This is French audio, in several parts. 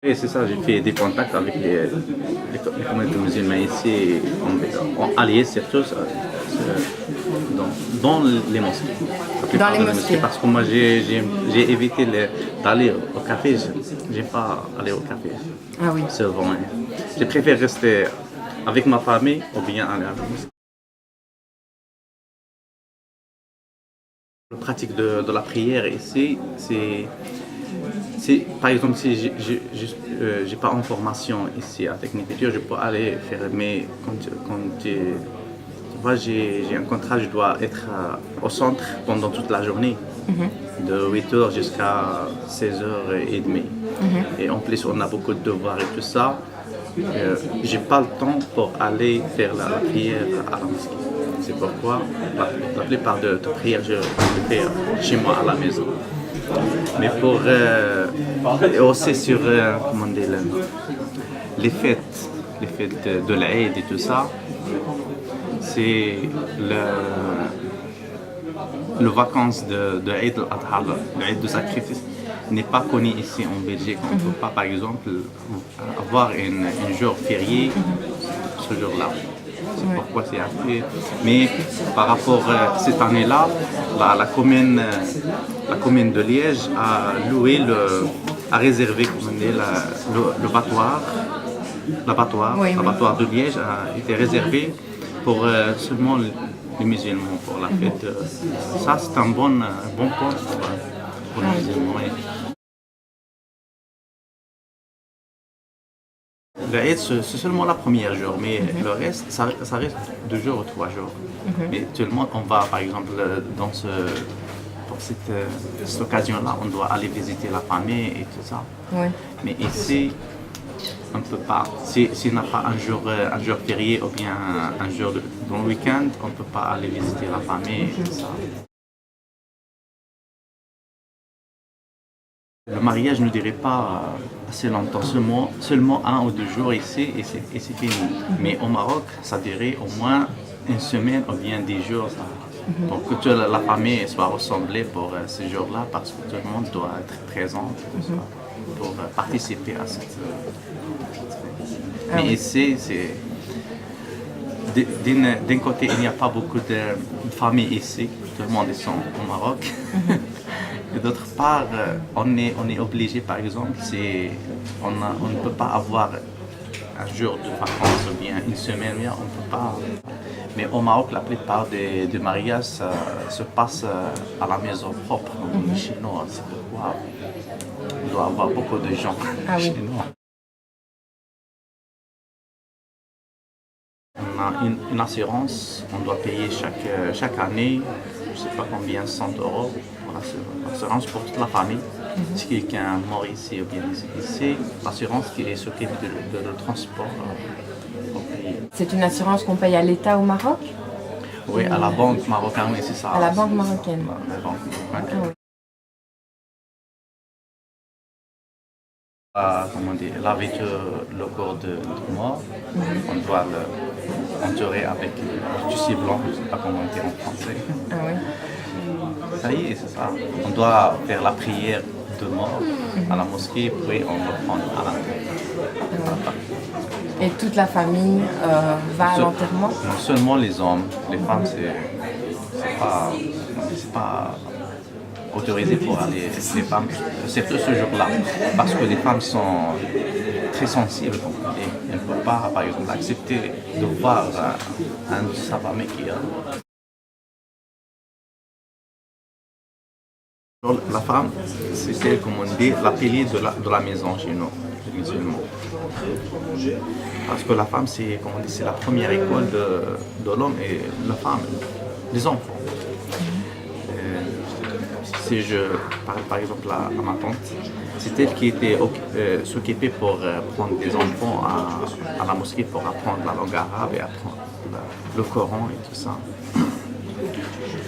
Oui, c'est ça, j'ai fait des contacts avec les communautés musulmanes ici, en alliés surtout dans les mosquées. La Dans plupart les de mosquées. parce que moi j'ai évité d'aller au café, j'aime pas aller au café Ah oui. souvent. Je préfère rester avec ma famille ou bien aller à la mosquée. La pratique de la prière ici, par exemple, si j'ai pas en formation ici à Technique Culture, je peux aller faire, mais tu vois, j'ai un contrat, je dois être au centre pendant toute la journée, de 8h jusqu'à 16h30. Et en plus, on a beaucoup de devoirs et tout ça. J'ai pas le temps pour aller faire la prière à la mosquée. C'est pourquoi la plupart de prières, je le fais chez moi à la maison. Mais pour aussi sur comment dire, les fêtes de l'Aïd et tout ça, c'est le vacances de Eid al-Adha, le Eid de sacrifice, n'est pas connu ici en Belgique. On ne peut pas, par exemple, avoir un jour férié ce jour-là. C'est pourquoi c'est un peu. Mais par rapport à cette année-là, la commune de Liège a loué a réservé comment dire, l'abattoir de Liège a été réservé pour seulement les musulmans pour la fête. Ça, c'est un bon point pour les musulmans. Oui. Le Eid, c'est seulement la première jour, mais le reste, ça reste 2 jours ou 3 jours. Mais tout le monde, on va par exemple pour cette occasion-là, on doit aller visiter la famille et tout ça. Ouais. Mais ici, on ne peut pas. S'il n'a pas un jour férié ou bien un jour dans le week-end, on ne peut pas aller visiter la famille et tout ça. Le mariage ne dirait pas assez longtemps, seulement 1 ou 2 jours ici et c'est fini. Mais au Maroc, ça dirait au moins une semaine ou bien 10 jours. Pour que toute la famille soit rassemblée pour ces jours-là, parce que tout le monde doit être présent pour participer à cette fête. Mais ici, d'un côté, il n'y a pas beaucoup de familles ici, tout le monde est au Maroc. Et d'autre part, on est obligé, par exemple, on ne peut pas avoir un jour de vacances ou bien une semaine, on ne peut pas. Mais au Maroc, la plupart des mariages se passent à la maison propre, chez nous. C'est pourquoi on doit avoir beaucoup de gens chez nous. On a une assurance, on doit payer chaque année, je ne sais pas combien, 100 € pour l'assurance pour toute la famille. Si quelqu'un mort ici ou bien ici, l'assurance qui s'occupe de le transport au pays. C'est une assurance qu'on paye à l'État au Maroc? Oui, à la banque marocaine, oui, c'est ça. À la banque marocaine. La banque marocaine. Ah oui. Comment dire, laver le corps de mort, on doit l'entourer avec du tissu blanc, je ne sais pas comment dire en français. Ah oui. Ça y est, c'est ça. On doit faire la prière de mort à la mosquée, puis on le prend à l'enterrement. Et toute la famille va à l'enterrement? Non seulement les hommes, les femmes, c'est pas autorisé pour aller, les femmes, surtout ce jour-là, parce que les femmes sont très sensibles et elles ne peuvent pas, par exemple, accepter de voir un de sa famille qui est. La femme, c'est celle, comme on dit, la pilier de la maison chez nous, les musulmans. Parce que la femme, c'est la première école de l'homme et la femme, les enfants. Si je parle par exemple à ma tante, c'est elle qui était s'occupait pour prendre des enfants à la mosquée pour apprendre la langue arabe et apprendre le Coran et tout ça.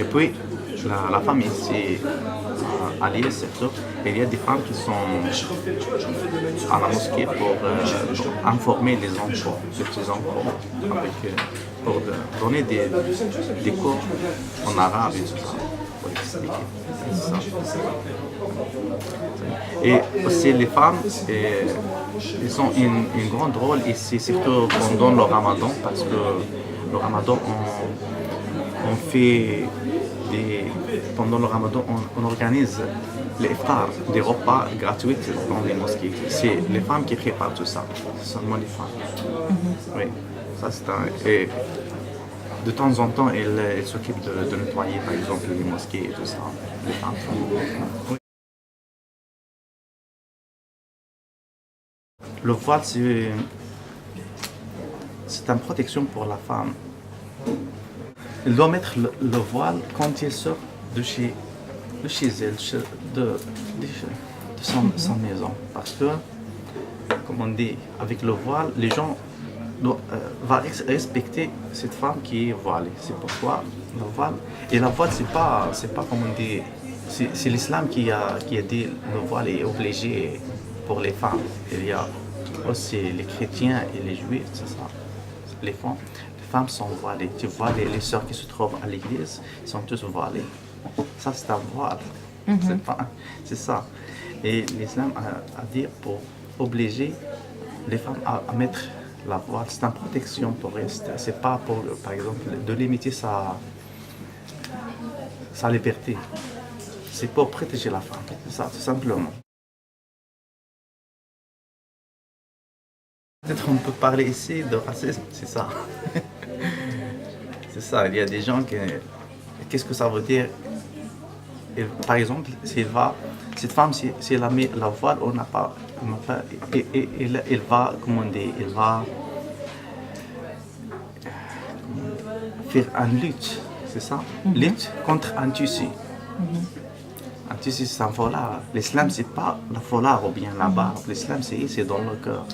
Et puis, la femme ici, à Liège surtout, il y a des femmes qui sont à la mosquée pour informer les enfants, les petits-enfants, pour donner des cours en arabe et tout ça. Pour expliquer. C'est ça. Et aussi les femmes, ils ont une grande rôle ici, surtout pendant le ramadan, parce que le ramadan, on fait pendant le ramadan, on organise les iftars, des repas gratuits dans les mosquées. C'est les femmes qui préparent tout ça, c'est seulement les femmes. Oui, ça c'est et de temps en temps, elles s'occupent de nettoyer, par exemple, les mosquées et tout ça. Les femmes font. Oui. Le voile, c'est une protection pour la femme. Elle doit mettre le voile quand elle sort de chez elle, de sa maison. Parce que, comme on dit, avec le voile, les gens vont respecter cette femme qui est voilée. C'est pourquoi le voile. Et la voile, c'est pas comme on dit, c'est l'islam qui a dit le voile est obligé pour les femmes. Il y a aussi les chrétiens et les juifs, c'est ça. Les femmes sont voilées. Tu vois, les sœurs qui se trouvent à l'église sont tous voilées. Ça, c'est un voile. C'est ça. Et l'islam a dit pour obliger les femmes à mettre la voile. C'est une protection pour rester. C'est pas pour, par exemple, de limiter sa liberté. C'est pour protéger la femme. C'est ça, tout simplement. Peut-être on peut parler ici de racisme, c'est ça. C'est ça, il y a des gens qui... Qu'est-ce que ça veut dire? Et, par exemple, cette femme, si elle a mis la voile, on n'a pas... Elle va, comment on dit, elle va faire une lutte, c'est ça? Lutte contre un tissu. Un tissu, c'est un foulard. L'islam, c'est pas le foulard ou bien la barbe. L'islam, c'est dans le cœur.